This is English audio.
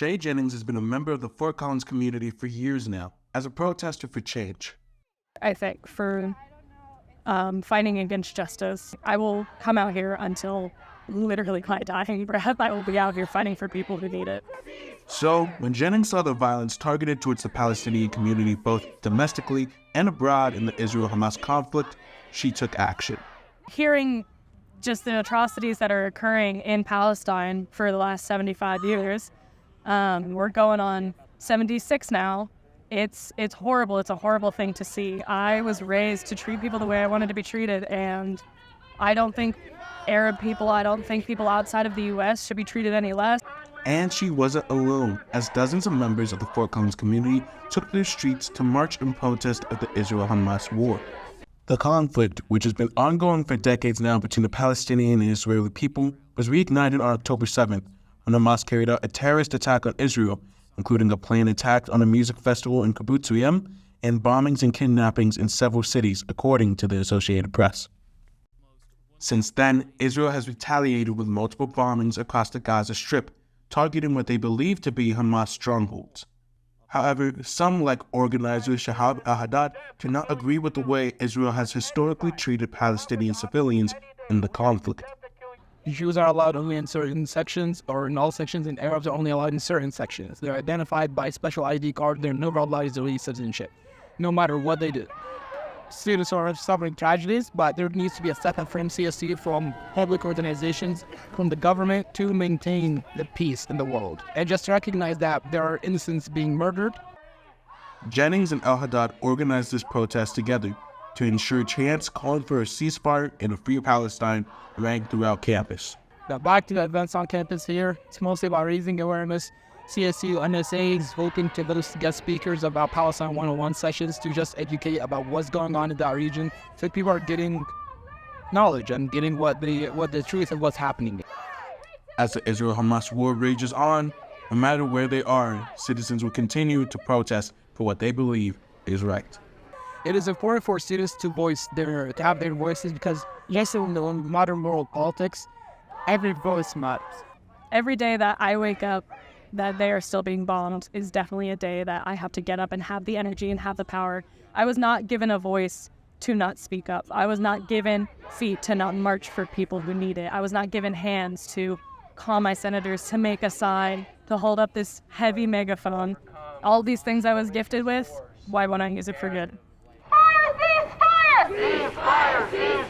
Shay Jennings has been a member of the Fort Collins community for years now, as a protester for change. I think for fighting against justice, I will come out here until literally my dying breath. I will be out here fighting for people who need it. So, when Jennings saw the violence targeted towards the Palestinian community both domestically and abroad in the Israel-Hamas conflict, she took action. Hearing just the atrocities that are occurring in Palestine for the last 75 years, we're going on 76 now. It's horrible. It's a horrible thing to see. I was raised to treat people the way I wanted to be treated, and I don't think Arab people, I don't think people outside of the U.S. should be treated any less. And she wasn't alone, as dozens of members of the Fort Collins community took to the streets to march in protest of the Israel-Hamas war. The conflict, which has been ongoing for decades now between the Palestinian and Israeli people, was reignited on October 7th when Hamas carried out a terrorist attack on Israel, including a plane attack on a music festival in Kibbutz Yam and bombings and kidnappings in several cities, according to the Associated Press. Since then, Israel has retaliated with multiple bombings across the Gaza Strip, targeting what they believe to be Hamas strongholds. However, some, like organizer Shahab al-Haddad, do not agree with the way Israel has historically treated Palestinian civilians in the conflict. Jews are allowed only in certain sections, or in all sections, and Arabs are only allowed in certain sections. They're identified by special ID card. They're never allowed Israeli citizenship, no matter what they do. Students are suffering tragedies, but there needs to be a step up from CSC, from public organizations, from the government to maintain the peace in the world. And just recognize that there are innocents being murdered. Jennings and al-Haddad organized this protest together to ensure chants calling for a ceasefire and a free Palestine rang throughout campus. Now back to the events on campus here, it's mostly about raising awareness. CSU NSA is hoping to host guest speakers about Palestine 101 sessions to just educate about what's going on in that region, so people are getting knowledge and getting what the truth of what's happening. As the Israel-Hamas war rages on, no matter where they are, citizens will continue to protest for what they believe is right. It is important for students to have their voices, because yes, in the modern world politics, every voice matters. Every day that I wake up that they are still being bombed is definitely a day that I have to get up and have the energy and have the power. I was not given a voice to not speak up. I was not given feet to not march for people who need it. I was not given hands to call my senators, to make a sign, to hold up this heavy megaphone. All these things I was gifted with, why won't I use it for good?